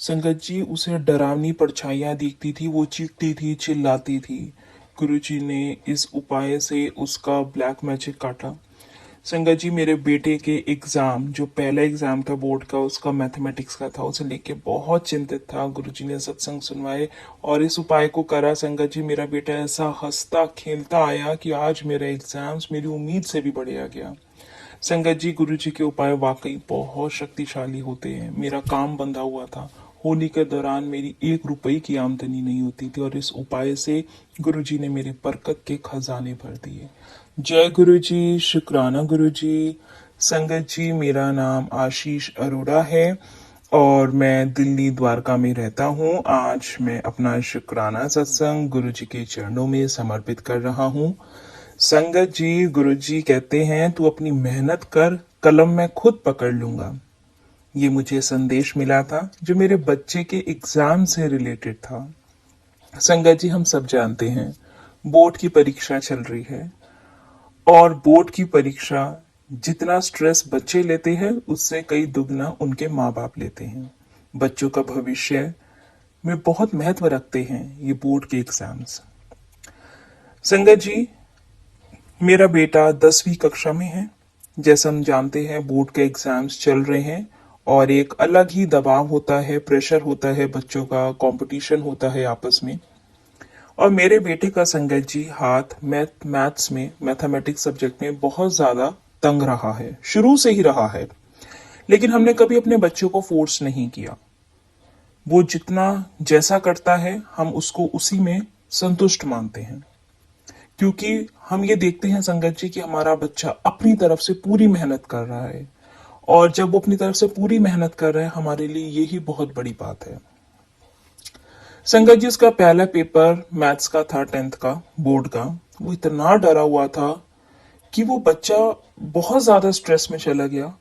संगत जी, उसे डरावनी परछाइयां दिखती थी, वो चीखती थी, चिल्लाती थी। गुरुजी ने इस उपाय से उसका ब्लैक मैजिक काटा। संगत जी, मेरे बेटे के एग्जाम, जो पहला एग्जाम था बोर्ड का, उसका मैथमेटिक्स का था, उसे लेके बहुत चिंतित था। गुरुजी ने सत्संग सुनवाए और इस उपाय को करा। संगत जी, मेरा बेटा ऐसा हंसता खेलता आया कि आज मेरा एग्जाम्स मेरी उम्मीद से भी बढ़िया गया। संगत जी, गुरु जी के उपाय वाकई बहुत शक्तिशाली होते हैं। मेरा काम बंधा हुआ था। होली के दौरान मेरी 1 रुपए की आमदनी नहीं होती थी और इस उपाय से गुरु जी ने मेरे बरकत के खजाने भर दिए। जय गुरु जी, शुक्राना गुरु जी। संगत जी, मेरा नाम आशीष अरोड़ा है और मैं दिल्ली द्वारका में रहता हूँ। आज मैं अपना शुक्राना सत्संग गुरु जी के चरणों में समर्पित कर रहा हूँ। संगत जी, गुरु जी कहते हैं तू अपनी मेहनत कर, कलम मैं खुद पकड़ लूंगा। ये मुझे संदेश मिला था जो मेरे बच्चे के एग्जाम से रिलेटेड था। संगत जी, हम सब जानते हैं बोर्ड की परीक्षा चल रही है और बोर्ड की परीक्षा जितना स्ट्रेस बच्चे लेते हैं उससे कई दुगना उनके माँ बाप लेते हैं। बच्चों का भविष्य में बहुत महत्व रखते हैं ये बोर्ड के एग्जाम्स। संगत जी, मेरा बेटा 10वीं कक्षा में है। जैसा हम जानते हैं बोर्ड के एग्जाम्स चल रहे हैं और एक अलग ही दबाव होता है, प्रेशर होता है, बच्चों का कंपटीशन होता है आपस में। और मेरे बेटे का संगत जी हाथ मैथ्स में, मैथमेटिक्स सब्जेक्ट में बहुत ज्यादा तंग रहा है, शुरू से ही रहा है। लेकिन हमने कभी अपने बच्चों को फोर्स नहीं किया। वो जितना जैसा करता है हम उसको उसी में संतुष्ट मानते हैं, क्योंकि हम ये देखते हैं संगत जी कि हमारा बच्चा अपनी तरफ से पूरी मेहनत कर रहा है और जब वो अपनी तरफ से पूरी मेहनत कर रहा है हमारे लिए यही बहुत बड़ी बात है। संगत जी, उसका पहला पेपर मैथ्स का था, 10th का बोर्ड का। वो इतना डरा हुआ था कि वो बच्चा बहुत ज्यादा स्ट्रेस में चला गया।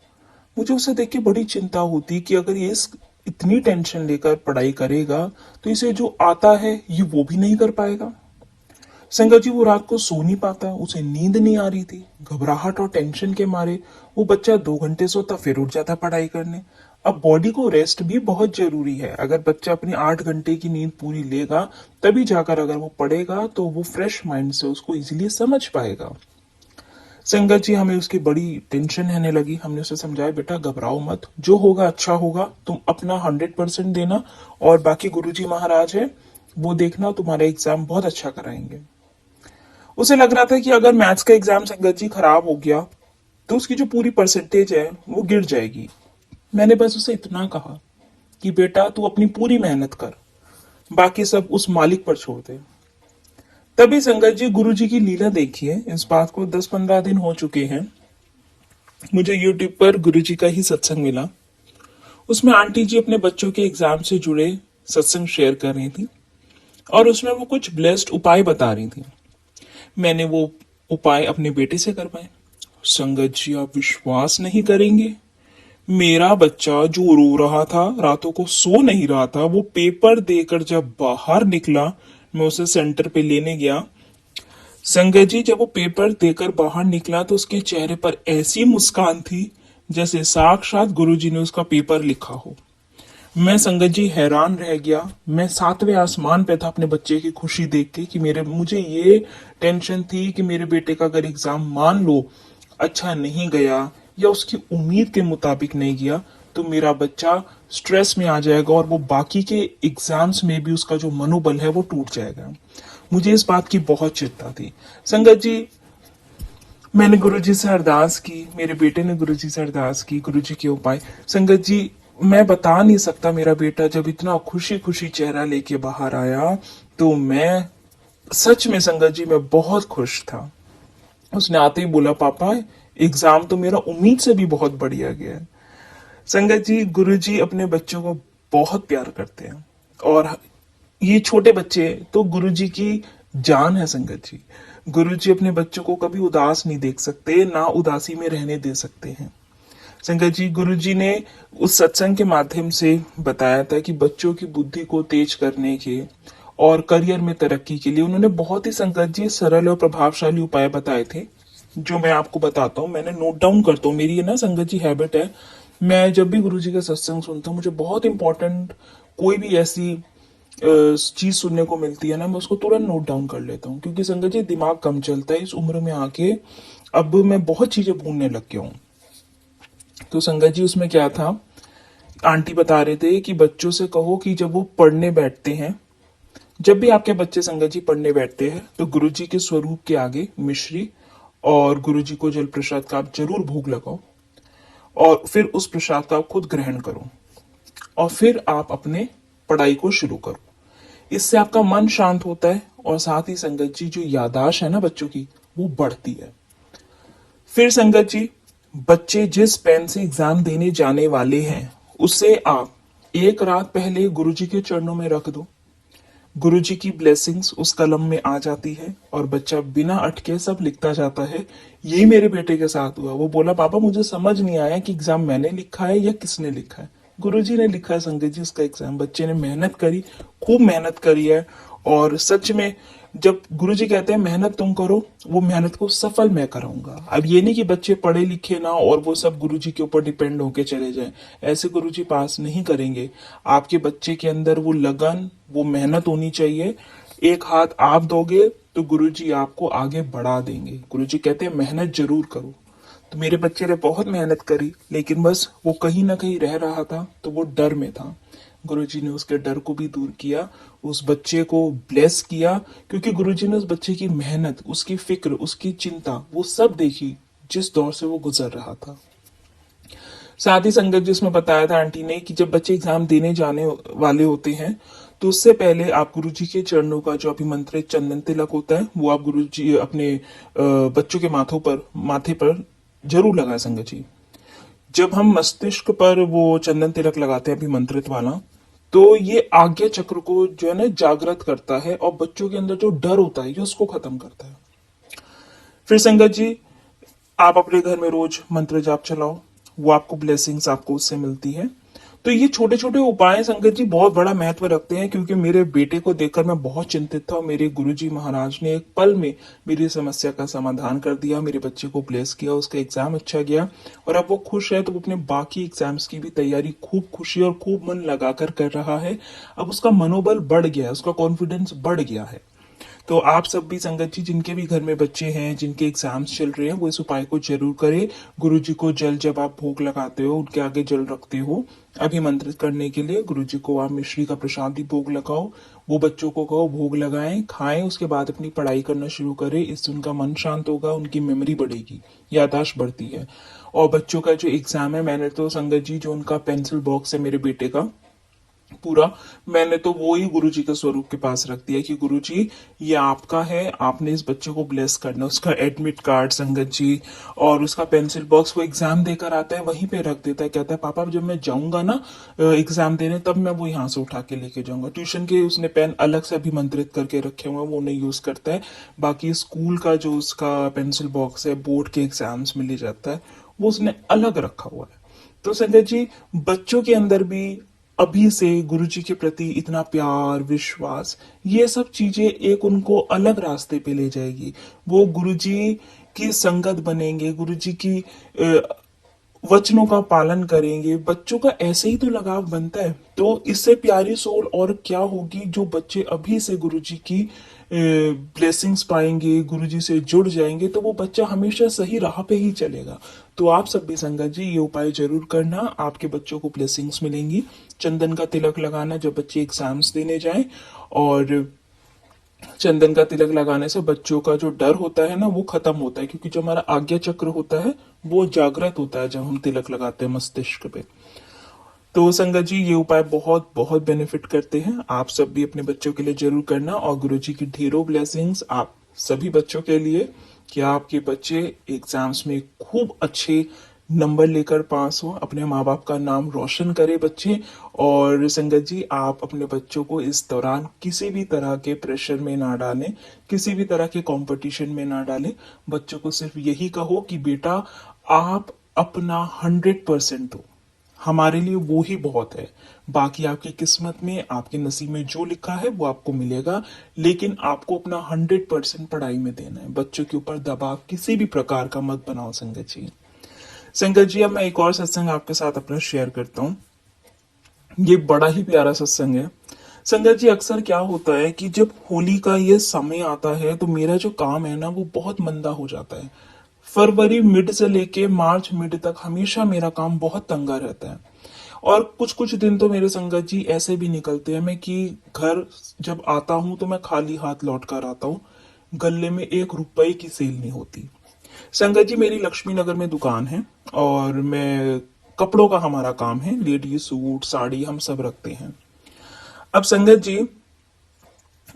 मुझे उसे देख के बड़ी चिंता होती कि अगर ये इतनी टेंशन लेकर पढ़ाई करेगा तो इसे जो आता है ये वो भी नहीं कर पाएगा। संगत जी, वो रात को सो नहीं पाता, उसे नींद नहीं आ रही थी। घबराहट और टेंशन के मारे वो बच्चा 2 घंटे सोता फिर उठ जाता पढ़ाई करने। अब बॉडी को रेस्ट भी बहुत जरूरी है। अगर बच्चा अपनी 8 घंटे की नींद पूरी लेगा तभी जाकर अगर वो पढ़ेगा तो वो फ्रेश माइंड से उसको इजीली समझ पाएगा। संगत जी, हमें उसकी बड़ी टेंशन रहने लगी। हमने उसे समझाया, बेटा घबराओ मत, जो होगा अच्छा होगा, तुम अपना 100% देना और बाकी गुरुजी महाराज है वो देखना, तुम्हारा एग्जाम बहुत अच्छा कराएंगे। उसे लग रहा था कि अगर मैथ्स का एग्जाम संगत जी खराब हो गया तो उसकी जो पूरी परसेंटेज है वो गिर जाएगी। मैंने बस उसे इतना कहा कि बेटा तू अपनी पूरी मेहनत कर, बाकी सब उस मालिक पर छोड़ दे। तभी संगत जी, गुरु जी की लीला देखिए। इस बात को 10-15 दिन हो चुके हैं। मुझे यूट्यूब पर गुरु जी का ही सत्संग मिला। उसमें आंटी जी अपने बच्चों के एग्जाम से जुड़े सत्संग शेयर कर रही थी और उसमें वो कुछ ब्लेस्ड उपाय बता रही थी। मैंने वो उपाय अपने बेटे से करवाए। संगत जी, आप विश्वास नहीं करेंगे, मेरा बच्चा जो रो रहा था, रातों को सो नहीं रहा था, वो पेपर देकर जब बाहर निकला, मैं उसे सेंटर पे लेने गया। संगत जी, जब वो पेपर देकर बाहर निकला तो उसके चेहरे पर ऐसी मुस्कान थी जैसे साक्षात गुरुजी ने उसका पेपर लिखा हो। मैं संगत जी हैरान रह गया। मैं 7वें आसमान पे था अपने बच्चे की खुशी देख के कि मुझे ये टेंशन थी कि मेरे बेटे का अगर एग्जाम मान लो अच्छा नहीं गया या उसकी उम्मीद के मुताबिक नहीं गया तो मेरा बच्चा स्ट्रेस में आ जाएगा और वो बाकी के एग्जाम्स में भी उसका जो मनोबल है वो टूट जाएगा। मुझे इस बात की बहुत चिंता थी। संगत जी, मैंने गुरुजी से अरदास की, मेरे बेटे ने गुरुजी से अरदास की, गुरुजी के उपाय। संगत जी, मैं बता नहीं सकता, मेरा बेटा जब इतना खुशी खुशी चेहरा लेके बाहर आया तो मैं सच में संगत जी मैं बहुत खुश था। उसने आते ही बोला, पापा एग्जाम तो मेरा उम्मीद से भी बहुत बढ़िया गया है। संगत जी, गुरुजी अपने बच्चों को बहुत प्यार करते हैं और ये छोटे बच्चे तो गुरुजी की जान है। संगत जी, गुरुजी अपने बच्चों को कभी उदास नहीं देख सकते, ना उदासी में रहने दे सकते हैं। संगत जी, गुरुजी ने उस सत्संग के माध्यम से बताया था कि बच्चों की बुद्धि को तेज करने के और करियर में तरक्की के लिए उन्होंने बहुत ही संगत जी सरल और प्रभावशाली उपाय बताए थे, जो मैं आपको बताता हूँ। मैंने नोट डाउन करता हूँ, मेरी ये ना संगत जी हैबिट है, मैं जब भी गुरुजी का सत्संग सुनता हूँ, मुझे बहुत इंपॉर्टेंट कोई भी ऐसी चीज सुनने को मिलती है ना, मैं उसको तुरंत नोट डाउन कर लेता हूँ, क्योंकि संगत जी दिमाग कम चलता है इस उम्र में आके। अब मैं बहुत चीजें भूलने लग गया हूँ। तो संगत जी उसमें क्या था, आंटी बता रहे थे कि बच्चों से कहो कि जब वो पढ़ने बैठते हैं, जब भी आपके बच्चे संगत जी पढ़ने बैठते हैं, तो गुरुजी के स्वरूप के आगे मिश्री और गुरुजी को जल प्रसाद का आप जरूर भोग लगाओ, और फिर उस प्रसाद का आप खुद ग्रहण करो, और फिर आप अपने पढ़ाई को शुरू करो। इससे आपका मन शांत होता है, और साथ ही संगत जी जो यादाश्त है ना बच्चों की, वो बढ़ती है। फिर संगत जी, बच्चे जिस पेन से एग्जाम देने जाने वाले हैं, उसे आप एक रात पहले गुरुजी के चरणों में रख दो। गुरुजी की ब्लेसिंग्स उस कलम में आ जाती है, और बच्चा बिना अटके सब लिखता जाता है। यही मेरे बेटे के साथ हुआ। वो बोला पापा मुझे समझ नहीं आया कि एग्जाम मैंने लिखा है या किसने लिखा है। गुरुजी ने लिखा है संगत जी उसका एग्जाम। बच्चे ने मेहनत करी, खूब मेहनत करी है। और सच में जब गुरुजी कहते हैं मेहनत तुम करो, वो मेहनत को सफल मैं कराऊंगा। अब ये नहीं कि बच्चे पढ़े लिखे ना और वो सब गुरुजी के ऊपर डिपेंड होके चले जाएं, ऐसे गुरुजी पास नहीं करेंगे। आपके बच्चे के अंदर वो लगन, वो मेहनत होनी चाहिए। एक हाथ आप दोगे तो गुरुजी आपको आगे बढ़ा देंगे। गुरुजी कहते हैं मेहनत जरूर करो। तो मेरे बच्चे ने बहुत मेहनत करी, लेकिन बस वो कहीं ना कहीं रह रहा था, तो वो डर में था। गुरुजी ने उसके डर को भी दूर किया, उस बच्चे को ब्लेस किया, क्योंकि गुरुजी ने उस बच्चे की मेहनत, उसकी फिक्र, उसकी चिंता, वो सब देखी जिस दौर से वो गुजर रहा था। साथ ही संगत जिसमें बताया था आंटी ने कि जब बच्चे एग्जाम देने जाने वाले होते हैं, तो उससे पहले आप गुरुजी के चरणों का जो अभिमंत्रित चंदन तिलक होता है, वो आप गुरुजी अपने बच्चों के माथे पर जरूर लगाए संगत जी। जब हम मस्तिष्क पर वो चंदन तिलक लगाते हैं अभिमंत्रित वाला, तो ये आज्ञा चक्र को जो है ना जागृत करता है, और बच्चों के अंदर जो डर होता है ये उसको खत्म करता है। फिर संगत जी, आप अपने घर में रोज मंत्र जाप चलाओ, वो आपको ब्लेसिंग्स आपको उससे मिलती है। तो ये छोटे छोटे उपाय संगत जी बहुत बड़ा महत्व रखते हैं, क्योंकि मेरे बेटे को देखकर मैं बहुत चिंतित था, और मेरे गुरुजी महाराज ने एक पल में मेरी समस्या का समाधान कर दिया, मेरे बच्चे को ब्लेस किया, उसका एग्जाम अच्छा गया, और अब वो खुश है। तो वो अपने बाकी एग्जाम्स की भी तैयारी खूब खुशी और खूब मन लगाकर कर रहा है। अब उसका मनोबल बढ़ गया है, उसका कॉन्फिडेंस बढ़ गया है। तो आप सब भी संगत जी, जिनके भी घर में बच्चे हैं, जिनके एग्जाम्स चल रहे हैं, वो इस उपाय को जरूर करें। गुरु जी को जल जब आप भोग लगाते हो, उनके आगे जल रखते हो अभिमंत्रित करने के लिए, गुरु जी को आप मिश्री का प्रसाद भी भोग लगाओ। वो बच्चों को कहो भोग लगाएं, खाएं, उसके बाद अपनी पढ़ाई करना शुरू करें। इससे उनका मन शांत होगा, उनकी मेमोरी बढ़ेगी, याददाश्त बढ़ती है। और बच्चों का जो एग्जाम है, मैंने तो संगत जी जो उनका पेंसिल बॉक्स है मेरे बेटे का पूरा, मैंने तो वो ही गुरुजी के स्वरूप के पास रख दिया कि गुरुजी ये आपका है, आपने इस बच्चे को ब्लेस करना। उसका एडमिट कार्ड संगत जी और उसका पेंसिल बॉक्स, वो एग्जाम देकर आता है वहीं पे रख देता है। कहता है पापा जब मैं जाऊंगा ना एग्जाम देने, तब मैं वो यहाँ से उठा के लेके जाऊंगा। ट्यूशन के उसने पेन अलग से अभिमंत्रित करके रखे हुए हैं, वो नहीं यूज करता है। बाकी स्कूल का जो उसका पेंसिल बॉक्स है, बोर्ड के एग्जाम्स में ले जाता है, वो उसने अलग रखा हुआ है। तो संगत जी, बच्चों के अंदर भी अभी से गुरुजी के प्रति इतना प्यार, विश्वास, ये सब चीजें एक उनको अलग रास्ते पे ले जाएगी। वो गुरुजी की संगत बनेंगे, गुरुजी की वचनों का पालन करेंगे। बच्चों का ऐसे ही तो लगाव बनता है। तो इससे प्यारी सोल और क्या होगी, जो बच्चे अभी से गुरुजी की ब्लेसिंग्स पाएंगे, गुरुजी से जुड़ जाएंगे, तो वो बच्चा हमेशा सही राह पे ही चलेगा। तो आप सब भी संगत जी ये उपाय जरूर करना, आपके बच्चों को ब्लेसिंग्स मिलेंगी। चंदन का तिलक लगाना जब बच्चे एग्जाम्स देने जाएं, और चंदन का तिलक लगाने से बच्चों का जो डर होता है ना, वो खत्म होता है, क्योंकि जो हमारा आज्ञा चक्र होता है वो जागृत होता है जब हम तिलक लगाते हैं मस्तिष्क पे। तो संगत जी ये उपाय बहुत बहुत बेनिफिट करते हैं। आप सब भी अपने बच्चों के लिए जरूर करना, और गुरुजी की ढेरों ब्लेसिंग्स आप सभी बच्चों के लिए, कि आपके बच्चे एग्जाम्स में खूब अच्छे नंबर लेकर पास हो, अपने माँ बाप का नाम रोशन करे बच्चे। और संगत जी, आप अपने बच्चों को इस दौरान किसी भी तरह के प्रेशर में ना डालें, किसी भी तरह के कंपटीशन में ना डालें। बच्चों को सिर्फ यही कहो कि बेटा आप अपना 100% दो, हमारे लिए वो ही बहुत है। बाकी आपकी किस्मत में, आपके नसीब में जो लिखा है वो आपको मिलेगा, लेकिन आपको अपना 100% पढ़ाई में देना है। बच्चों के ऊपर दबाव किसी भी प्रकार का मत बनाओ संगत जी। संगत जी, अब मैं एक और सत्संग आपके साथ अपना शेयर करता हूँ। ये बड़ा ही प्यारा सत्संग है। संगत जी, अक्सर क्या होता है कि जब होली का ये समय आता है तो मेरा जो काम है ना वो बहुत मंदा हो जाता है। फरवरी मिड से लेके मार्च मिड तक हमेशा मेरा काम बहुत तंगा रहता है। और कुछ कुछ दिन तो मेरे संगत जी ऐसे भी निकलते हैं मैं कि घर जब आता हूं तो मैं खाली हाथ लौट कर आता हूँ। गले में 1 रुपए की सेल नहीं होती। संगत जी, मेरी लक्ष्मी नगर में दुकान है और मैं कपड़ों का हमारा काम है। लेडी सूट साड़ी हम सब रखते हैं। अब संगत जी,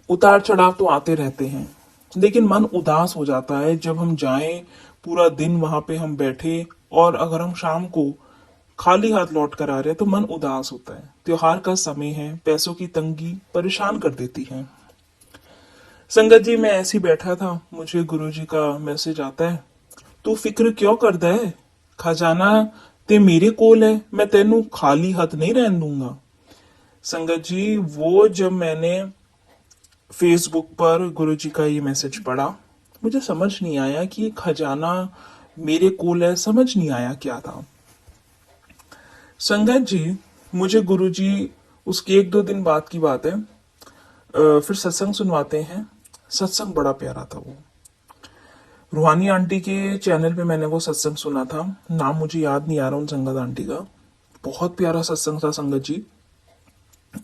उतार चढ़ाव तो आते रहते हैं, लेकिन मन उदास हो जाता है जब हम जाएं, पूरा दिन वहां पे हम बैठे और अगर हम शाम को खाली हाथ लौट कर आ रहे हैं तो मन उदास होता है। त्योहार का समय है, पैसों की तंगी परेशान कर देती है। संगत जी, मैं ऐसे ही बैठा था, मुझे गुरुजी का मैसेज आता है, तू फिक्र क्यों करदा है, खजाना ते मेरे कोल है, मैं तेनू खाली हाथ नहीं रहन दूंगा। संगत जी, वो जब मैंने फेसबुक पर गुरुजी का ये मैसेज पढ़ा, मुझे समझ नहीं आया कि ये खजाना मेरे कोल है, समझ नहीं आया क्या था। संगत जी, मुझे गुरुजी उसके 1-2 दिन बाद की बात है, फिर सत्संग सुनवाते हैं। सत्संग बड़ा प्यारा था वो। रूहानी आंटी के चैनल पे मैंने वो सत्संग सुना था। नाम मुझे याद नहीं आ रहा उन संगत आंटी का। बहुत प्यारा सत्संग था संगत जी।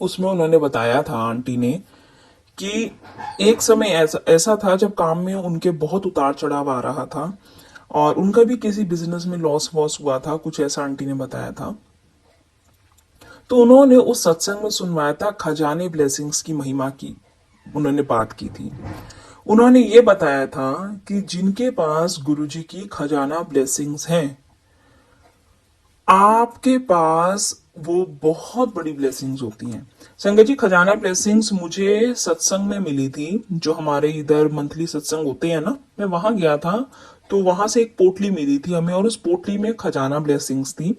उसमें उन्होंने बताया था, आंटी ने, कि एक समय ऐसा ऐसा था जब काम में उनके बहुत उतार चढ़ाव आ रहा था और उनका भी किसी बिजनेस में लॉस वॉस हुआ था, कुछ ऐसा आंटी ने बताया था। तो उन्होंने उस सत्संग में सुनवाया था, खजाने ब्लेसिंग्स की महिमा की उन्होंने बात की थी। उन्होंने ये बताया था कि जिनके पास गुरुजी की खजाना ब्लेसिंग्स हैं, आपके पास वो बहुत बड़ी ब्लेसिंग्स होती हैं। संगत जी, खजाना ब्लेसिंग्स मुझे सत्संग में मिली थी, जो हमारे इधर मंथली सत्संग होते हैं ना, मैं वहां गया था। तो वहां से एक पोटली मिली थी हमें और उस पोटली में खजाना ब्लेसिंग्स थी।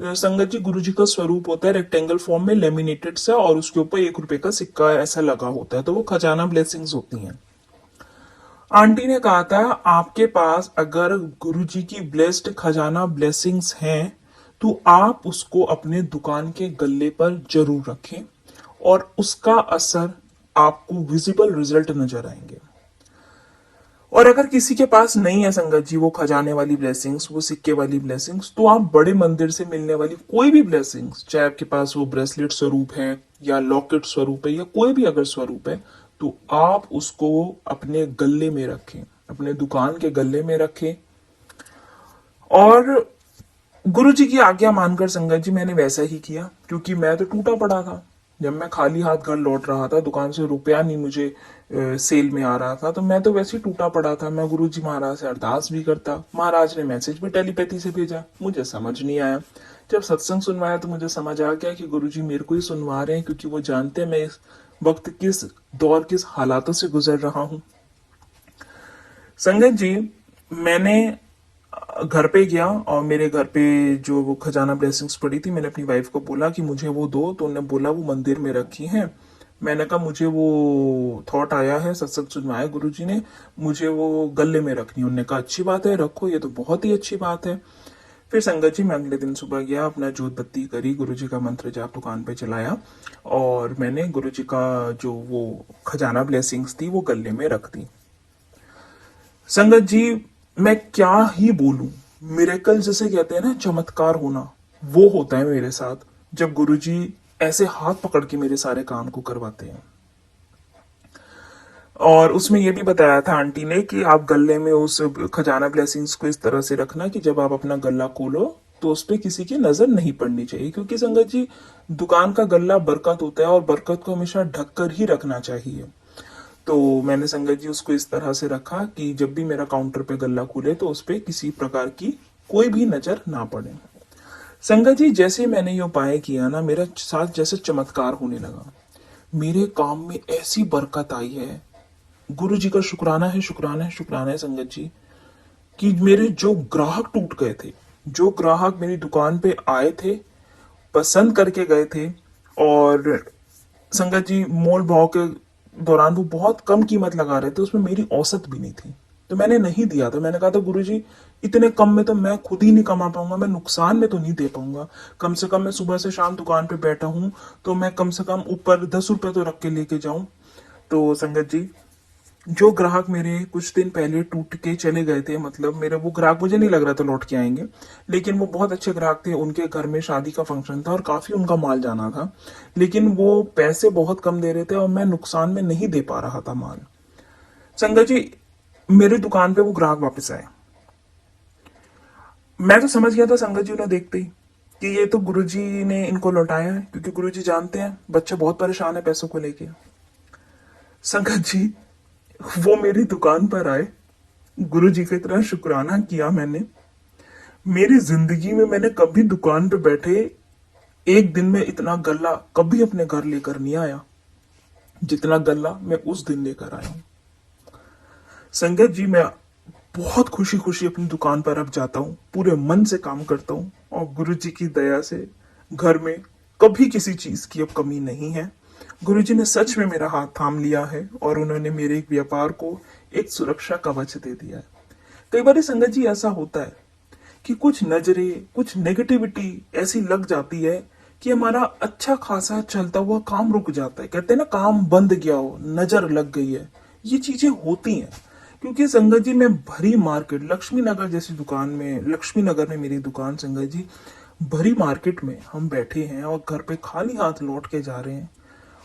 संगत जी, गुरु जी का स्वरूप होता है रेक्टेंगल फॉर्म में लेमिनेटेड सा और उसके ऊपर 1 रुपए का सिक्का ऐसा लगा होता है, तो वो खजाना ब्लेसिंग्स होती हैं। आंटी ने कहा था, आपके पास अगर गुरुजी की ब्लेस्ड खजाना ब्लेसिंग्स हैं तो आप उसको अपने दुकान के गल्ले पर जरूर रखें और उसका असर आपको विजिबल रिजल्ट नजर आएंगे। और अगर किसी के पास नहीं है संगत जी वो खजाने वाली ब्लेसिंग्स, वो सिक्के वाली ब्लेसिंग्स, तो आप बड़े मंदिर से मिलने वाली कोई भी ब्लेसिंग्स, चाहे आपके पास वो ब्रेसलेट स्वरूप है या लॉकेट स्वरूप है या कोई भी अगर स्वरूप है, तो आप उसको अपने गले में रखें, अपने दुकान के गले में रखें। और गुरु जी की आज्ञा मानकर संगत जी मैंने वैसा ही किया, क्योंकि मैं तो टूटा पड़ा था। जब मैं खाली हाथ घर लौट रहा था, दुकान से रुपया नहीं मुझे सेल में आ रहा था, तो मैं तो वैसे ही टूटा पड़ा था। मैं गुरु जी महाराज से अरदास भी करता, महाराज ने मैसेज भी टेलीपैथी से भेजा, मुझे समझ नहीं आया। जब सत्संग सुनवाया तो मुझे समझ आ गया कि गुरु जी मेरे को ही सुनवा रहे हैं, क्योंकि वो जानते हैं मैं इस वक्त किस दौर किस हालातों से गुजर रहा हूँ। संगत जी, मैंने घर पे गया और मेरे घर पे जो वो खजाना ब्लेसिंग्स पड़ी थी, मैंने अपनी वाइफ को बोला कि मुझे वो दो, तो उन्होंने बोला वो मंदिर में रखी हैं। मैंने कहा मुझे वो थॉट आया है, सत्संग सुनवाया गुरुजी ने, मुझे वो गले में रखनी। उन्होंने कहा अच्छी बात है, रखो, ये तो बहुत ही अच्छी बात है। फिर संगत जी, मैं अगले दिन सुबह गया, अपना जोत बत्ती करी, गुरुजी का मंत्र जाप दुकान पे चलाया और मैंने गुरुजी का जो वो खजाना ब्लेसिंग्स थी वो गले में रख दी। संगत जी, मैं क्या ही बोलूं, मिरेकल जिसे कहते हैं ना, चमत्कार होना, वो होता है मेरे साथ जब गुरुजी ऐसे हाथ पकड़ के मेरे सारे काम को करवाते हैं। और उसमें यह भी बताया था आंटी ने कि आप गले में उस खजाना ब्लेसिंग्स को इस तरह से रखना कि जब आप अपना गला खोलो तो उस पर किसी की नजर नहीं पड़नी चाहिए, क्योंकि संगत जी दुकान का गला बरकत होता है और बरकत को हमेशा ढक कर ही रखना चाहिए। तो मैंने संगत जी उसको इस तरह से रखा कि जब भी मेरा काउंटर पे गल्ला खुले तो उस पे किसी प्रकार की कोई भी नजर ना पड़े। संगत जी, जैसे मैंने ये उपाय किया ना, मेरे साथ जैसे चमत्कार होने लगा, मेरे काम में ऐसी बरकत आई है। गुरु जी का शुक्राना है, शुक्राना है, शुक्राना है संगत जी, कि मेरे जो ग्राहक टूट गए थे, जो ग्राहक मेरी दुकान पे आए थे, पसंद करके गए थे, और संगत जी मोल भाव के दौरान वो बहुत कम कीमत लगा रहे थे, उसमें मेरी औसत भी नहीं थी, तो मैंने नहीं दिया था। मैंने कहा था गुरुजी इतने कम में तो मैं खुद ही नहीं कमा पाऊंगा, मैं नुकसान में तो नहीं दे पाऊंगा। कम से कम मैं सुबह से शाम दुकान पे बैठा हूँ, तो मैं कम से कम ऊपर 10 रुपए तो रख के लेके जाऊं। तो संगत जी, जो ग्राहक मेरे कुछ दिन पहले टूट के चले गए थे, मतलब मेरे वो ग्राहक मुझे नहीं लग रहा था लौट के आएंगे, लेकिन वो बहुत अच्छे ग्राहक थे। उनके घर में शादी का फंक्शन था और काफी उनका माल जाना था, लेकिन वो पैसे बहुत कम दे रहे थे और मैं नुकसान में नहीं दे पा रहा था माल। संगत जी, मेरी दुकान पे वो ग्राहक वापस आए। मैं तो समझ गया था संगत जी उन्हें देखते ही कि ये तो गुरुजी ने इनको लौटाया है, क्योंकि गुरुजी जानते हैं बच्चा बहुत परेशान है पैसों को लेके। संगत जी, वो मेरी दुकान पर आए, गुरुजी की तरह शुक्राना किया मैंने। मेरी जिंदगी में मैंने कभी दुकान पे बैठे एक दिन में इतना गल्ला कभी अपने घर लेकर नहीं आया, जितना गल्ला मैं उस दिन लेकर आया हूँ। संगत जी, मैं बहुत खुशी खुशी अपनी दुकान पर अब जाता हूँ, पूरे मन से काम करता हूँ, और गुरु जी की दया से घर में कभी किसी चीज की अब कमी नहीं है। गुरु जी ने सच में मेरा हाथ थाम लिया है और उन्होंने मेरे एक व्यापार को एक सुरक्षा कवच दे दिया है। कई बार संगत जी ऐसा होता है कि कुछ नजरें, कुछ नेगेटिविटी ऐसी लग जाती है कि हमारा अच्छा खासा चलता हुआ काम रुक जाता है। कहते हैं ना, काम बंद गया हो, नजर लग गई है। ये चीजें होती हैं क्योंकि संगत जी, मैं भरी मार्केट, लक्ष्मी नगर जैसी दुकान में, लक्ष्मी नगर में मेरी दुकान संगत जी, भरी मार्केट में हम बैठे हैं और घर पे खाली हाथ लौट के जा रहे हैं।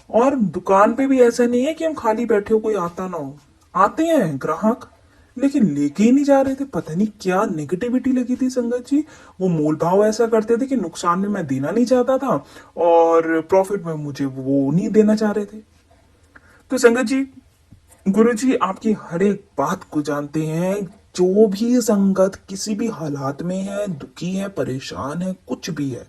और दुकान पे भी ऐसा नहीं है कि हम खाली बैठे हो, कोई आता ना हो। आते हैं ग्राहक, लेकिन लेके ही नहीं जा रहे थे। पता नहीं क्या नेगेटिविटी लगी थी संगत जी। वो मोल भाव ऐसा करते थे कि नुकसान में मैं देना नहीं चाहता था और प्रॉफिट में मुझे वो नहीं देना चाह रहे थे। तो संगत जी, गुरु जी आपकी हर एक बात को जानते हैं। जो भी संगत किसी भी हालात में है, दुखी है, परेशान है, कुछ भी है,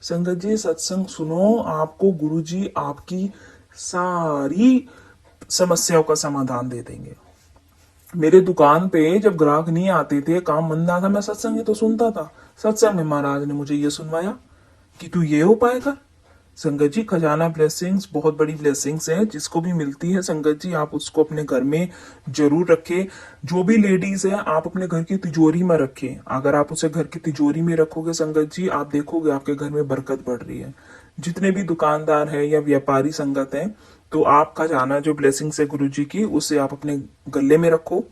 संगत जी सत्संग सुनो, आपको गुरु जी आपकी सारी समस्याओं का समाधान दे देंगे। मेरे दुकान पे जब ग्राहक नहीं आते थे, काम मंदा था, मैं सत्संग ही तो सुनता था। सत्संग में महाराज ने मुझे ये सुनवाया कि तू ये उपाय कर। संगत जी, खजाना ब्लेसिंग्स बहुत बड़ी ब्लेसिंग्स है, जिसको भी मिलती है संगत जी आप उसको अपने घर में जरूर रखें। जो भी लेडीज है, आप अपने घर की तिजोरी में रखें। अगर आप उसे घर की तिजोरी में रखोगे संगत जी, आप देखोगे आपके घर में बरकत बढ़ रही है। जितने भी दुकानदार है या व्यापारी संगत है, तो आप खजाना जो ब्लेसिंग्स है गुरु जी की, उसे आप अपने गले में रखो।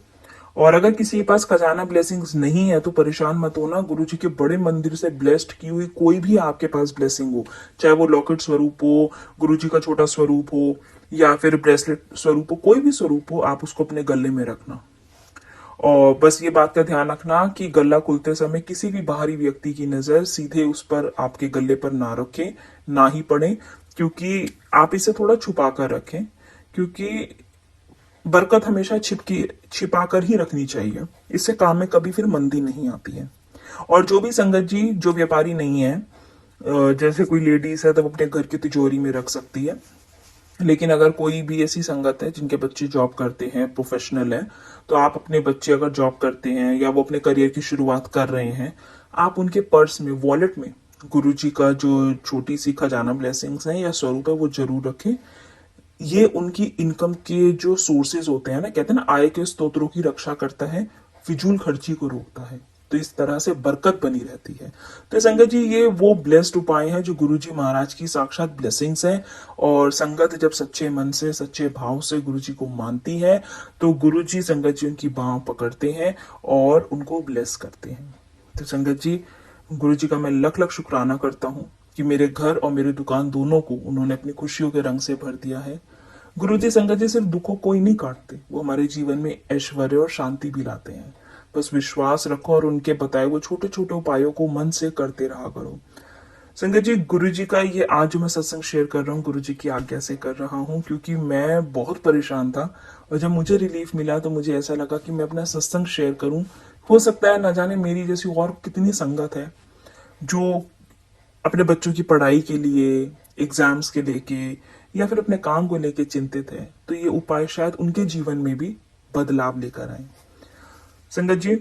और अगर किसी के पास खजाना ब्लेसिंग्स नहीं है तो परेशान मत होना, गुरु जी के बड़े मंदिर से ब्लेस्ड की हुई कोई भी आपके पास ब्लेसिंग हो, चाहे वो लॉकेट स्वरूप हो, गुरु जी का छोटा स्वरूप हो, या फिर ब्रेसलेट स्वरूप हो, कोई भी स्वरूप हो, आप उसको अपने गले में रखना। और बस ये बात का ध्यान रखना कि गला खुलते समय किसी भी बाहरी व्यक्ति की नजर सीधे उस पर, आपके गले पर ना रखें, ना ही पड़े, क्योंकि आप इसे थोड़ा छुपा कर रखें, क्योंकि बरकत हमेशा छिपा कर ही रखनी चाहिए। इससे काम में कभी फिर मंदी नहीं आती है। और जो भी संगत जी जो व्यापारी नहीं है, जैसे कोई लेडीज है तो वो अपने घर की तिजोरी में रख सकती है। लेकिन अगर कोई भी ऐसी संगत है जिनके बच्चे जॉब करते हैं, प्रोफेशनल है, तो आप अपने बच्चे अगर जॉब करते हैं या वो अपने करियर की शुरुआत कर रहे हैं, आप उनके पर्स में, वॉलेट में गुरु जी का जो छोटी सी खजाना ब्लेसिंग्स है या स्वरूप है वो जरूर रखें। ये उनकी इनकम के जो सोर्सेज होते हैं ना, कहते हैं ना, आय के स्रोतों की रक्षा करता है, फिजूल खर्ची को रोकता है। तो इस तरह से बरकत बनी रहती है। तो संगत जी, ये वो ब्लेस्ड उपाय है जो गुरु जी महाराज की साक्षात ब्लेसिंग्स है। और संगत जब सच्चे मन से, सच्चे भाव से गुरु जी को मानती है, तो गुरु जी संगत जी उनकी बाह पकड़ते हैं और उनको ब्लेस करते हैं। तो संगत जी, गुरु जी का मैं लख लख शुक्राना करता हूँ कि मेरे घर और मेरी दुकान दोनों को उन्होंने अपनी खुशियों के रंग से भर दिया है। गुरु जी संगत जी सिर्फ दुखों को ही नहीं काटते, वो हमारे जीवन में ऐश्वर्य और शांति भी लाते हैं। बस विश्वास रखो और उनके बताए वो छोटे छोटे उपायों को मन से करते रहा करो। संगत जी, गुरु जी का ये आज जो मैं सत्संग शेयर कर रहा हूँ, गुरु जी की आज्ञा से कर रहा हूँ, क्योंकि मैं बहुत परेशान था और जब मुझे रिलीफ मिला तो मुझे ऐसा लगा कि मैं अपना सत्संग शेयर करूं। हो सकता है ना जाने मेरी जैसी और कितनी संगत है जो अपने बच्चों की पढ़ाई के लिए, एग्जाम्स के लेके, या फिर अपने काम को लेके चिंतित है, तो ये उपाय शायद उनके जीवन में भी बदलाव लेकर आए। संगत जी,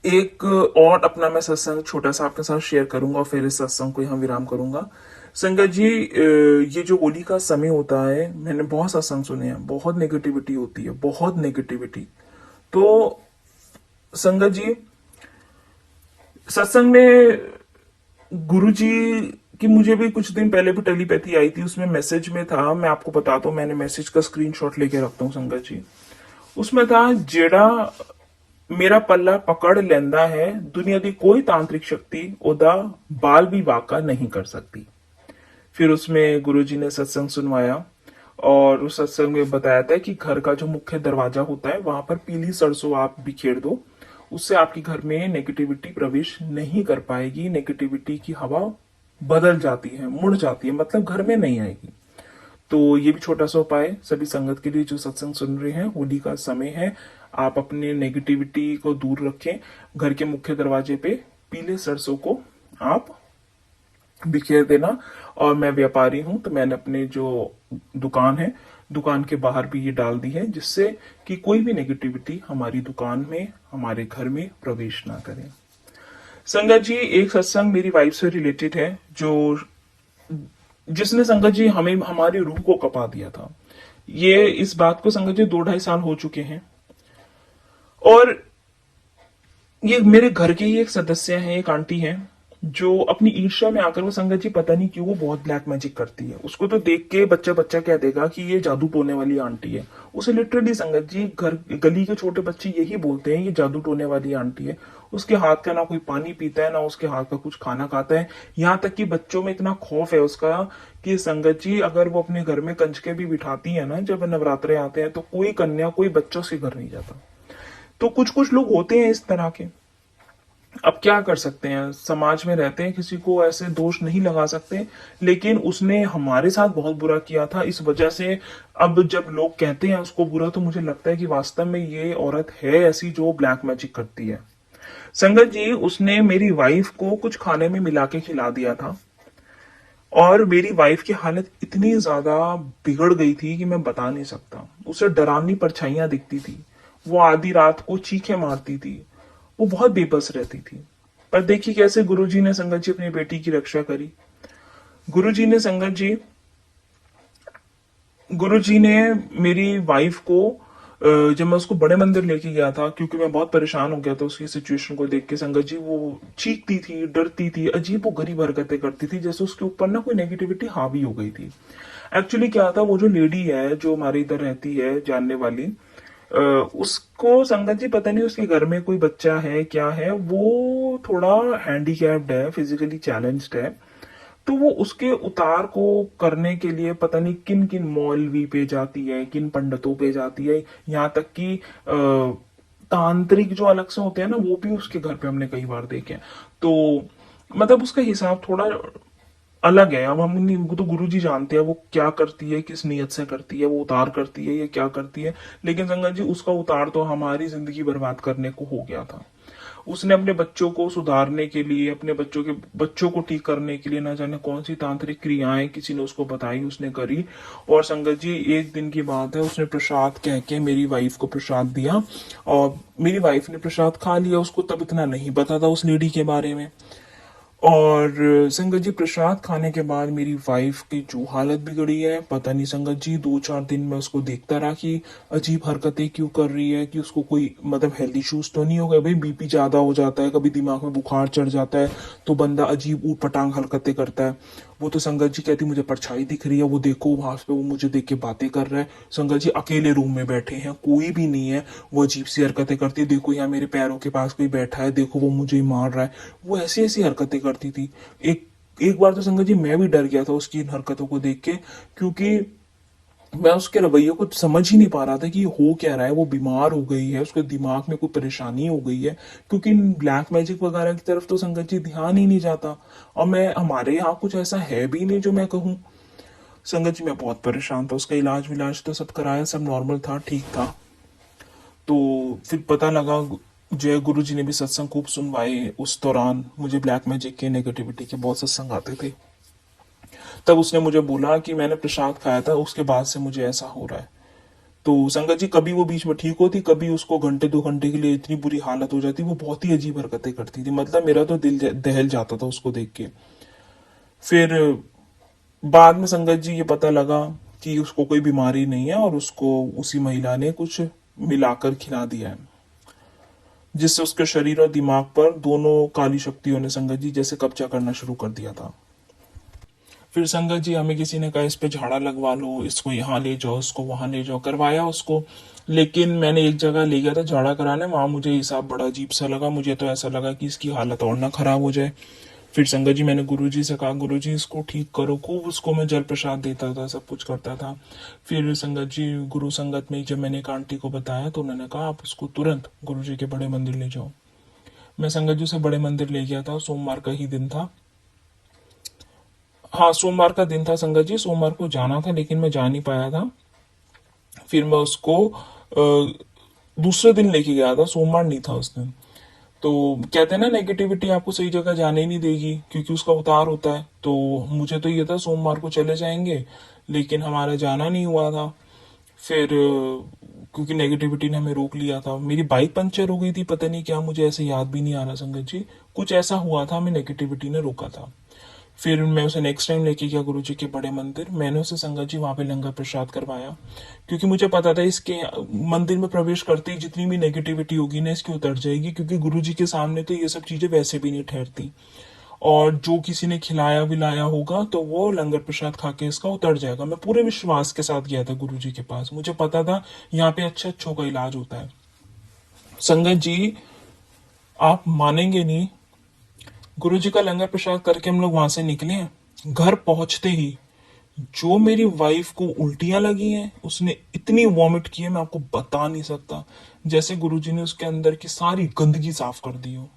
एक और अपना मैं सत्संग छोटा सा आपके साथ शेयर करूंगा और फिर इस सत्संग को यहाँ विराम करूंगा। संगत जी, ये जो होली का समय होता है, मैंने बहुत सत्संग सुने हैं, बहुत नेगेटिविटी होती है, बहुत नेगेटिविटी। तो संगत जी, सत्संग में गुरुजी की मुझे भी कुछ दिन पहले भी टेलीपैथी आई थी। उसमें मैसेज में था, मैं आपको बताता हूँ, मैंने मैसेज का स्क्रीनशॉट लेके रखता हूँ संगत जी। उसमें था, जेड़ा मेरा पल्ला पकड़ लेंदा है, दुनिया की कोई तांत्रिक शक्ति ओदा बाल भी वाका नहीं कर सकती। फिर उसमें गुरुजी ने सत्संग सुनवाया और उस सत्संग में बताया था कि घर का जो मुख्य दरवाजा होता है वहां पर पीली सरसों आप बिखेर दो, उससे आपके घर में नेगेटिविटी प्रवेश नहीं कर पाएगी। नेगेटिविटी की हवा बदल जाती है, मुड़ जाती है, मतलब घर में नहीं आएगी। तो ये भी छोटा सा उपाय सभी संगत के लिए जो सत्संग सुन रहे हैं, होली का समय है, आप अपने नेगेटिविटी को दूर रखें। घर के मुख्य दरवाजे पे पीले सरसों को आप बिखेर देना। और मैं व्यापारी हूं तो मैंने अपने जो दुकान है, दुकान के बाहर भी ये डाल दी है, जिससे कि कोई भी नेगेटिविटी हमारी दुकान में, हमारे घर में प्रवेश ना करे। संगत जी, एक सत्संग मेरी वाइफ से रिलेटेड है, जो जिसने संगत जी हमें हमारी रूह को कपा दिया था। ये इस बात को संगत जी 2-2.5 साल हो चुके हैं। और ये मेरे घर के ही एक सदस्य हैं, एक आंटी हैं, जो अपनी ईर्ष्या में आकर, वो संगत जी पता नहीं क्यों वो बहुत ब्लैक मैजिक करती है। उसको तो देख के बच्चा बच्चा कह देगा कि ये जादू टोने वाली आंटी है। उसे लिटरली संगत जी घर गली के छोटे बच्चे यही बोलते हैं, ये जादू टोने वाली आंटी है। उसके हाथ का ना कोई पानी पीता है, ना उसके हाथ का कुछ खाना खाता है। यहाँ तक कि बच्चों में इतना खौफ है उसका कि संगत जी अगर वो अपने घर में कंजके भी बिठाती है ना, जब नवरात्रे आते हैं, तो कोई कन्या, कोई बच्चा उसके घर नहीं जाता। तो कुछ कुछ लोग होते हैं इस तरह के। अब क्या कर सकते हैं, समाज में रहते हैं, किसी को ऐसे दोष नहीं लगा सकते। लेकिन उसने हमारे साथ बहुत बुरा किया था, इस वजह से अब जब लोग कहते हैं उसको बुरा, तो मुझे लगता है कि वास्तव में ये औरत है ऐसी जो ब्लैक मैजिक करती है। संगत जी, उसने मेरी वाइफ को कुछ खाने में मिला के खिला दिया था, और मेरी वाइफ की हालत इतनी ज्यादा बिगड़ गई थी कि मैं बता नहीं सकता। उसे डरावनी परछाइयां दिखती थी, वो आधी रात को चीखें मारती थी, वो बहुत बेबस रहती थी। पर देखिए कैसे गुरुजी ने संगत जी अपनी बेटी की रक्षा करी। गुरुजी ने संगत जी गुरुजी ने मेरी वाइफ को जब मैं उसको बड़े मंदिर लेके गया था, क्योंकि मैं बहुत परेशान हो गया था उसकी सिचुएशन को देख के संगत जी, वो चीखती थी, डरती थी, अजीब वो गरीब हरकतें करती थी, जैसे उसके ऊपर ना कोई नेगेटिविटी हावी हो गई थी। एक्चुअली क्या था, वो जो लेडी है जो हमारे इधर रहती है जानने वाली, उसको संगत जी पता नहीं उसके घर में कोई बच्चा है क्या है, वो थोड़ा हैंडीकैप्ड है, फिजिकली चैलेंज्ड है। तो वो उसके उतार को करने के लिए पता नहीं किन किन मौलवी पे जाती है, किन पंडितों पे जाती है। यहाँ तक कि तांत्रिक जो अलग से होते हैं ना, वो भी उसके घर पे हमने कई बार देखे हैं। तो मतलब उसका हिसाब थोड़ा अलग है। अब हम उनको तो गुरु जी जानते हैं वो क्या करती है, किस नीयत से करती है, वो उतार करती है या क्या करती है। लेकिन संगत जी, उसका उतार तो हमारी जिंदगी बर्बाद करने को हो गया था। उसने अपने बच्चों को सुधारने के लिए, अपने बच्चों को ठीक करने के लिए ना जाने कौन सी तांत्रिक क्रियाएं किसी ने उसको बताई, उसने करी। और संगत जी, एक दिन की बात है, उसने प्रसाद कह के मेरी वाइफ को प्रसाद दिया, और मेरी वाइफ ने प्रसाद खा लिया। उसको तब इतना नहीं पता था उस लेडी के बारे में। और संगत जी, प्रसाद खाने के बाद मेरी वाइफ की जो हालत बिगड़ी है, पता नहीं संगत जी, 2-4 दिन में उसको देखता रहा कि अजीब हरकतें क्यों कर रही है, कि उसको कोई मतलब हेल्थ इश्यूज तो नहीं हो गए। भाई बीपी ज्यादा हो जाता है, कभी दिमाग में बुखार चढ़ जाता है, तो बंदा अजीब ऊट पटांग हरकतें करता है। वो तो संगत जी कहती मुझे परछाई दिख रही है, वो देखो वहां पे वो मुझे देख के बातें कर रहा है। संगत जी अकेले रूम में बैठे हैं, कोई भी नहीं है, वो अजीब सी हरकतें करती है। देखो यहाँ मेरे पैरों के पास कोई बैठा है, देखो वो मुझे मार रहा है। वो ऐसी ऐसी हरकतें करती थी। एक एक बार तो संगत जी मैं भी डर गया था उसकी इन हरकतों को देख के, क्योंकि मैं उसके रवैये को समझ ही नहीं पा रहा था कि हो क्या रहा है। वो बीमार हो गई है, उसके दिमाग में कोई परेशानी हो गई है, क्योंकि ब्लैक मैजिक वगैरह की तरफ तो संगत जी ध्यान ही नहीं जाता। और मैं, हमारे यहाँ कुछ ऐसा है भी नहीं जो मैं कहूँ। संगत जी मैं बहुत परेशान था, उसका इलाज विलाज तो सब कराया, सब नॉर्मल था, ठीक था। तो फिर पता लगा, जय गुरु जी ने भी सत्संग खूब सुनवाए। उस दौरान मुझे ब्लैक मैजिक के, नेगेटिविटी के बहुत सत्संग आते थे। तब उसने मुझे बोला कि मैंने प्रसाद खाया था, उसके बाद से मुझे ऐसा हो रहा है। तो संगत जी कभी वो बीच में ठीक होती, कभी उसको घंटे 2 घंटे के लिए इतनी बुरी हालत हो जाती, वो बहुत ही अजीब हरकतें करती थी। मतलब मेरा तो दिल दहल जाता था उसको देख के। फिर बाद में संगत जी ये पता लगा कि उसको कोई बीमारी नहीं है, और उसको उसी महिला ने कुछ मिलाकर खिला दिया है। जिससे उसके शरीर और दिमाग पर दोनों काली शक्तियों ने संगत जी जैसे कब्जा करना शुरू कर दिया था। फिर संगत जी हमें किसी ने कहा इस पे झाड़ा लगवा लो, इसको यहाँ ले जाओ, इसको वहां ले जाओ, करवाया उसको। लेकिन मैंने एक जगह ले गया था झाड़ा कराने, वहां मुझे हिसाब बड़ा अजीब सा लगा, मुझे तो ऐसा लगा कि इसकी हालत और ना खराब हो जाए। फिर संगत जी मैंने गुरुजी से कहा गुरुजी इसको ठीक करो, खूब उसको मैं जल प्रसाद देता था, सब कुछ करता था। फिर संगत जी गुरु संगत में जब मैंने एक आंटी को बताया तो उन्होंने कहा आप उसको तुरंत गुरुजी के बड़े मंदिर ले जाओ। मैं संगत जी से बड़े मंदिर ले गया था, सोमवार का ही दिन था। हाँ सोमवार का दिन था संगत जी, सोमवार को जाना था लेकिन मैं जा नहीं पाया था। फिर मैं उसको दूसरे दिन लेके गया था, सोमवार नहीं था उस दिन। तो कहते हैं ना नेगेटिविटी आपको सही जगह जाने ही नहीं देगी क्योंकि उसका उतार होता है। तो मुझे तो ये था सोमवार को चले जाएंगे, लेकिन हमारा जाना नहीं हुआ था। फिर क्योंकि नेगेटिविटी ने हमें रोक लिया था, मेरी बाइक पंचर हो गई थी, पता नहीं क्या, मुझे ऐसे याद भी नहीं आ रहा संगत जी, कुछ ऐसा हुआ था, हमें नेगेटिविटी ने रोका था। फिर मैं उसे नेक्स्ट टाइम लेके गया गुरु जी के बड़े मंदिर, मैंने उसे संगत जी वहां पे लंगर प्रसाद करवाया। क्योंकि मुझे पता था इसके मंदिर में प्रवेश करते ही जितनी भी नेगेटिविटी होगी ना इसकी उतर जाएगी, क्योंकि गुरु जी के सामने तो ये सब चीजें वैसे भी नहीं ठहरती। और जो किसी ने खिलाया विलाया होगा तो वो लंगर प्रसाद खा के इसका उतर जाएगा। मैं पूरे विश्वास के साथ गया था गुरु जी के पास, मुझे पता था यहाँ पे अच्छे अच्छों का इलाज होता है। संगत जी आप मानेंगे नहीं, गुरु जी का लंगर प्रसाद करके हम लोग वहां से निकले हैं, घर पहुंचते ही जो मेरी वाइफ को उल्टियां लगी हैं, उसने इतनी वॉमिट की है मैं आपको बता नहीं सकता, जैसे गुरुजी ने उसके अंदर की सारी गंदगी साफ कर दी हो।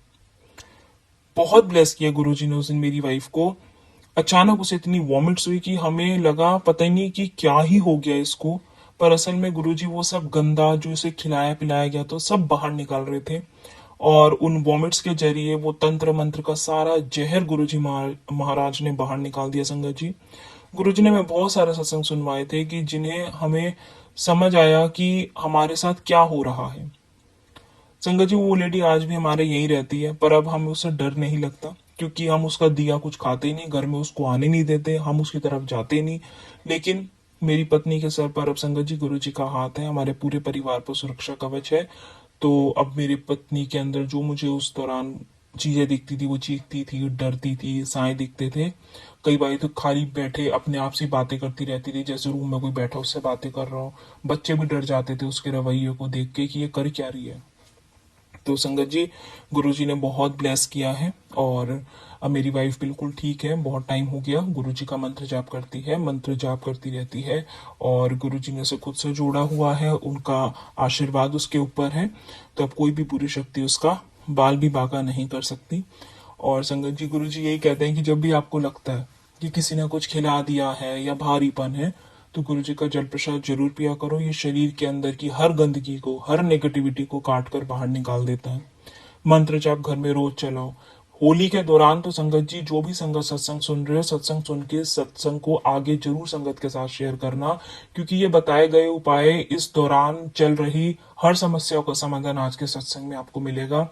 बहुत ब्लेस किया गुरुजी ने उस दिन मेरी वाइफ को। अचानक उसे इतनी वॉमिट्स हुई कि हमें लगा पता ही नहीं कि क्या ही हो गया इसको। पर असल में गुरुजी वो सब गंदा जो इसे खिलाया पिलाया गया तो सब बाहर निकाल रहे थे। और उन वॉमिट्स के जरिए वो तंत्र मंत्र का सारा जहर गुरुजी महाराज ने बाहर निकाल दिया संगत जी। गुरुजी ने हमें बहुत सारे सत्संग सुनवाए थे कि जिन्हें हमें समझ आया कि हमारे साथ क्या हो रहा है। संगत जी वो लेडी आज भी हमारे यहीं रहती है, पर अब हमें उससे डर नहीं लगता क्योंकि हम उसका दिया कुछ खाते ही नहीं, घर में उसको आने नहीं देते, हम उसकी तरफ जाते नहीं। लेकिन मेरी पत्नी के सर पर अब संगत जी गुरु जी का हाथ है, हमारे पूरे परिवार पर सुरक्षा कवच है। तो अब मेरी पत्नी के अंदर जो मुझे उस दौरान चीजें दिखती थी, वो चीखती थी, डरती थी, साए दिखते थे। कई बार तो खाली बैठे अपने आप से बातें करती रहती थी, जैसे रूम में कोई बैठा उससे बातें कर रहा हो। बच्चे भी डर जाते थे उसके रवैये को देख के कि ये कर क्या रही है। तो संगत जी गुरुजी ने बहुत ब्लेस किया है और अब मेरी वाइफ बिल्कुल ठीक है, बहुत टाइम हो गया गुरुजी का मंत्र जाप करती है, मंत्र जाप करती रहती है। और गुरुजी ने उसे खुद से जोड़ा हुआ है, उनका आशीर्वाद उसके ऊपर है। तो अब कोई भी बुरी शक्ति उसका बाल भी बांका नहीं कर सकती। और संगत जी गुरुजी यही कहते हैं कि जब भी आपको लगता है कि किसी ने कुछ खिला दिया है या भारीपन है तो गुरु जी का जल प्रसाद जरूर पिया करो, ये शरीर के अंदर की हर गंदगी को, हर नेगेटिविटी को काट कर बाहर निकाल देता है। मंत्र जाप घर में रोज चलाओ। होली के दौरान तो संगत जी जो भी संगत सत्संग सुन रहे हो, सत्संग सुन के सत्संग को आगे जरूर संगत के साथ शेयर करना, क्योंकि ये बताए गए उपाय इस दौरान चल रही हर समस्याओं का समाधान आज के सत्संग में आपको मिलेगा।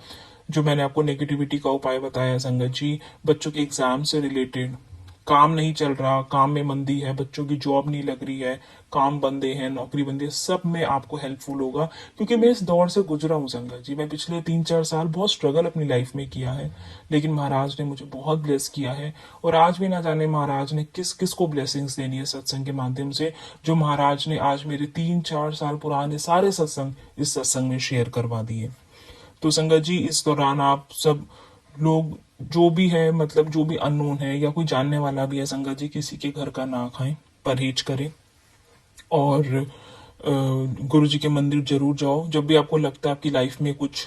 जो मैंने आपको नेगेटिविटी का उपाय बताया संगत जी, बच्चों के एग्जाम से रिलेटेड, काम नहीं चल रहा, काम में मंदी है, बच्चों की जॉब नहीं लग रही है, काम बंदे हैं, नौकरी बंदी है, सब में आपको हेल्पफुल होगा। क्योंकि मैं इस दौर से गुजरा हूँ संगत जी, मैं पिछले 3-4 साल बहुत स्ट्रगल अपनी लाइफ में किया है, लेकिन महाराज ने मुझे बहुत ब्लेस किया है। और आज भी ना जाने महाराज ने किस किस को ब्लेसिंग्स देनी है सत्संग के माध्यम से, जो महाराज ने आज मेरे 3-4 साल पुराने सारे सत्संग इस सत्संग में शेयर करवा दिए। तो संगत जी इस दौरान आप सब लोग जो भी है, मतलब जो भी अननोन है या कोई जानने वाला भी है संगत जी, किसी के घर का ना खाएं, परहेज करें। और गुरु जी के मंदिर जरूर जाओ जब भी आपको लगता है आपकी लाइफ में कुछ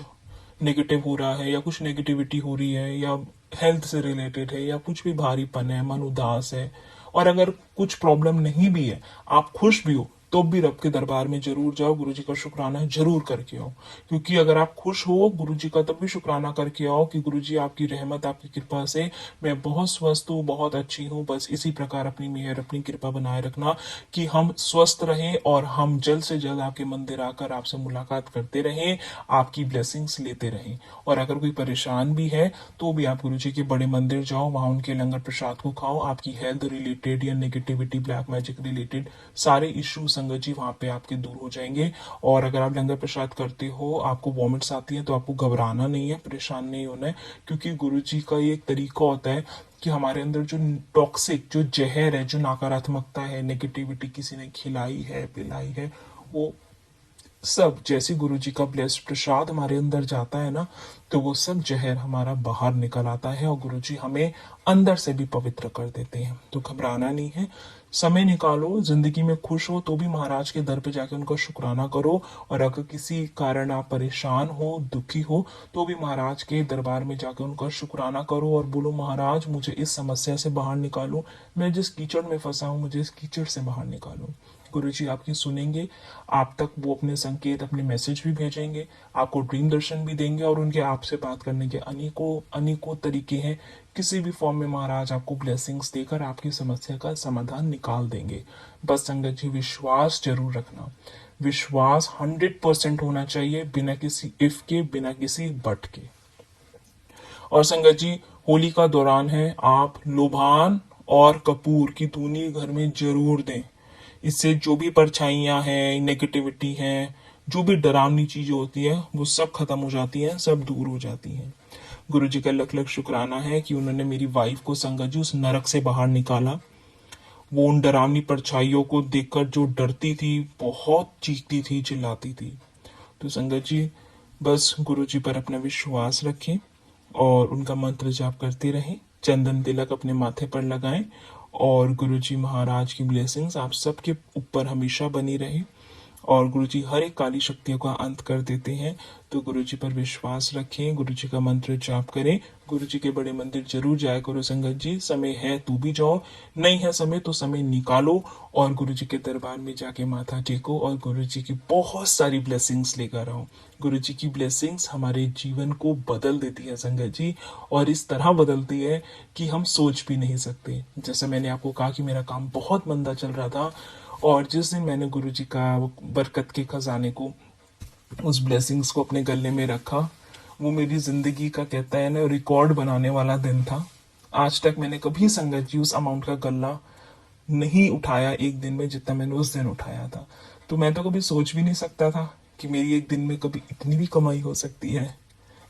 नेगेटिव हो रहा है या कुछ नेगेटिविटी हो रही है या हेल्थ से रिलेटेड है या कुछ भी भारीपन है, मन उदास है। और अगर कुछ प्रॉब्लम नहीं भी है, आप खुश भी हो, तो भी रब के दरबार में जरूर जाओ, गुरु जी का शुक्राना जरूर करके आओ। क्योंकि अगर आप खुश हो गुरु जी का तब भी शुक्राना करके आओ कि गुरु जी आपकी रहमत आपकी कृपा से मैं बहुत स्वस्थ हूँ, बहुत अच्छी हूँ, बस इसी प्रकार अपनी मेहर अपनी कृपा बनाए रखना कि हम स्वस्थ रहें और हम जल्द से जल्द आपके मंदिर आकर आपसे मुलाकात करते रहें, आपकी ब्लेसिंग्स लेते रहें। और अगर कोई परेशान भी है तो भी आप गुरु जी के बड़े मंदिर जाओ, वहां उनके लंगर प्रसाद को खाओ, आपकी हेल्थ रिलेटेड या नेगेटिविटी ब्लैक मैजिक रिलेटेड सारे इश्यू संगत जी वहाँ पे आपके दूर हो जाएंगे। और अगर आप लंगर प्रसाद करते हो, आपको वॉमिट्स आती हैं, तो आपको घबराना नहीं है, परेशान नहीं होना है, क्योंकि गुरु जी का ये एक तरीका होता है कि हमारे अंदर जो टॉक्सिक, जो जहर है, जो नकारात्मकता है, नेगेटिविटी किसी ने खिलाई है, पिलाई है, वो सब जैसे गुरु जी का ब्लेस्ड प्रसाद हमारे अंदर जाता है ना, तो वो सब जहर हमारा बाहर निकल आता है और गुरु जी हमें अंदर से भी पवित्र कर देते हैं। तो घबराना नहीं है, समय निकालो। जिंदगी में खुश हो तो भी महाराज के दर पे जाके उनका शुक्राना करो। और अगर किसी कारण आप परेशान हो, दुखी हो, तो भी महाराज के दरबार में जाकर उनका शुक्राना करो और बोलो, महाराज मुझे इस समस्या से बाहर निकालो, मैं जिस कीचड़ में फंसा हूँ मुझे इस कीचड़ से बाहर निकालो। गुरु जी आपकी सुनेंगे, आप तक वो अपने संकेत, अपने मैसेज भी भेजेंगे, आपको ड्रीम दर्शन भी देंगे, और उनके आपसे बात करने के अनेकों अनेकों तरीके हैं। किसी भी फॉर्म में महाराज आपको ब्लेसिंग्स देकर आपकी समस्या का समाधान निकाल देंगे। बस संगत जी विश्वास जरूर रखना, विश्वास 100% होना चाहिए, बिना किसी इफ के, बिना किसी बट के। और संगत जी होली का दौरान है, आप लोबान और कपूर की धुनी घर में जरूर दें। इससे जो भी परछाइयाँ हैं, नेगेटिविटी है, जो भी डरावनी चीजें होती है, वो सब खत्म हो जाती हैं, सब दूर हो जाती हैं। गुरु जी का लख लख शुक्राना है कि उन्होंने मेरी वाइफ को संगत जी उस नरक से बाहर निकाला। वो उन डरावनी परछाइयों को देखकर जो डरती थी, बहुत चीखती थी, चिल्लाती थी। तो संगत जी बस गुरु जी पर अपना विश्वास रखें और उनका मंत्र जाप करते रहें, चंदन तिलक अपने माथे पर लगाएं, और गुरु जी महाराज की ब्लेसिंग्स आप सबके ऊपर हमेशा बनी रहे। और गुरु जी हर एक काली शक्तियों का अंत कर देते हैं। तो गुरु जी पर विश्वास रखें, गुरु जी का मंत्र जाप करें, गुरु जी के बड़े मंदिर जरूर जाया करो संगत जी। समय है तू भी जाओ, नहीं है समय तो समय निकालो और गुरु जी के दरबार में जाके माथा टेको और गुरु जी की बहुत सारी ब्लेसिंग्स लेकर आओ। गुरु जी की ब्लेसिंग्स हमारे जीवन को बदल देती है संगत जी, और इस तरह बदलती है कि हम सोच भी नहीं सकते। जैसे मैंने आपको कहा कि मेरा काम बहुत मंदा चल रहा था, और जिस दिन मैंने गुरु जी का बरकत के खजाने को, उस ब्लेसिंग्स को अपने गले में रखा, वो मेरी जिंदगी का कहता है ना रिकॉर्ड बनाने वाला दिन था। आज तक मैंने कभी संगत जी उस अमाउंट का गला नहीं उठाया एक दिन में जितना मैंने उस दिन उठाया था। तो मैं तो कभी सोच भी नहीं सकता था कि मेरी एक दिन में कभी इतनी भी कमाई हो सकती है,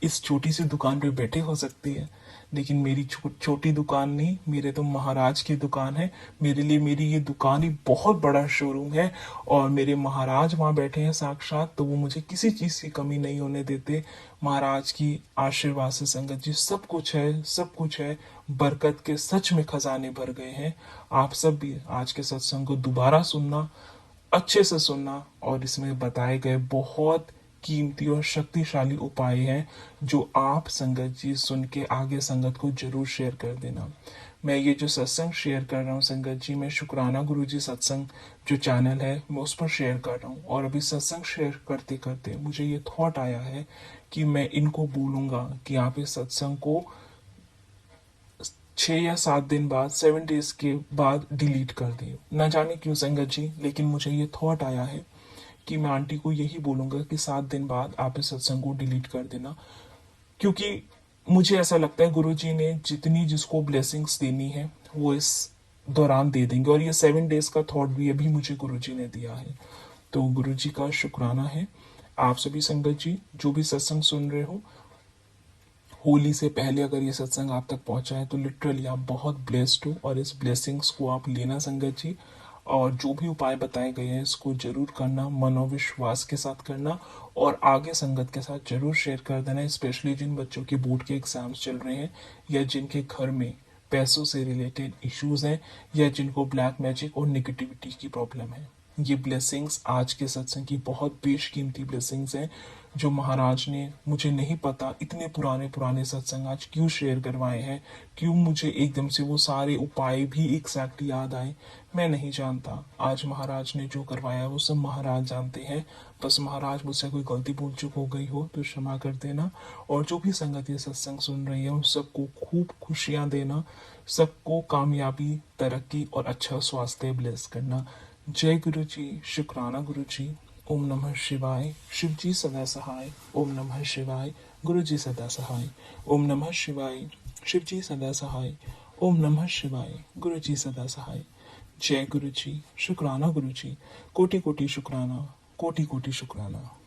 इस छोटी सी दुकान पे बैठे हो सकती है। लेकिन मेरी छोटी दुकान नहीं, मेरे तो महाराज की दुकान है। मेरे लिए मेरी ये दुकान ही बहुत बड़ा शोरूम है, और मेरे महाराज वहाँ बैठे हैं साक्षात, तो वो मुझे किसी चीज़ की कमी नहीं होने देते। महाराज की आशीर्वाद से संगत जी सब कुछ है, सब कुछ है। बरकत के सच में खजाने भर गए हैं। आप सब भी आज के सत्संग को दोबारा सुनना, अच्छे से सुनना, और इसमें बताए गए बहुत कीमती और शक्तिशाली उपाय हैं जो आप संगत जी सुन के आगे संगत को जरूर शेयर कर देना। मैं ये जो सत्संग शेयर कर रहा हूँ संगत जी, मैं शुक्राना गुरु जी सत्संग जो चैनल है मैं उस पर शेयर कर रहा हूँ, और अभी सत्संग शेयर करते करते मुझे ये थॉट आया है कि मैं इनको बोलूँगा कि आप इस सत्संग को 6 या 7 दिन बाद, 7 डेज के बाद डिलीट कर दें। ना जाने क्यों संगत जी, लेकिन मुझे ये थॉट आया है कि मैं आंटी को यही बोलूंगा कि 7 दिन बाद आप इस सत्संग को डिलीट कर देना, क्योंकि मुझे ऐसा लगता है गुरु जी ने जितनी जिसको ब्लेसिंग्स देनी है वो इस दौरान दे देंगे, और ये 7 डेज का थॉट भी अभी मुझे गुरु जी ने दिया है। तो गुरु जी का शुक्राना है। आप सभी संगत जी जो भी सत्संग सुन रहे हो, होली से पहले अगर ये सत्संग आप तक पहुंचा है तो लिटरली आप बहुत ब्लेस्ड हो, और इस ब्लेसिंग्स को आप लेना संगत जी। और जो भी उपाय बताए गए हैं इसको जरूर करना, मनोविश्वास के साथ करना, और आगे संगत के साथ जरूर शेयर कर देना, स्पेशली जिन बच्चों के बोर्ड के एग्जाम्स चल रहे हैं, या जिनके घर में पैसों से रिलेटेड इश्यूज हैं, या जिनको ब्लैक मैजिक और निगेटिविटी की प्रॉब्लम है। ये ब्लेसिंग्स आज के सत्संग की बहुत बेशकीमती ब्लेसिंग्स हैं जो महाराज ने, मुझे नहीं पता इतने पुराने पुराने सत्संग आज क्यों शेयर करवाए हैं, क्यों मुझे एकदम से वो सारे उपाय भी एग्जैक्ट याद आए, मैं नहीं जानता। आज महाराज ने जो करवाया वो सब महाराज जानते हैं। बस महाराज मुझसे कोई गलती भूल चूक हो गई हो तो क्षमा कर देना, और जो भी संगत ये सत्संग सुन रही है उन सबको खूब खुशियाँ देना, सबको कामयाबी, तरक्की और अच्छा स्वास्थ्य ब्लेस करना। जय गुरु जी, शुक्राना गुरु जी। ओम नमः शिवाय, शिव जी सदा सहाय। ओम नमः शिवाय, गुरु जी सदा सहाय। ओम नमः शिवाय, शिव जी सदा सहाय। ओम नमः शिवाय, गुरु जी सदा सहाय। जय गुरु जी, शुक्राना गुरु जी, कोटि कोटि शुक्राना, कोटि कोटि शुक्राना।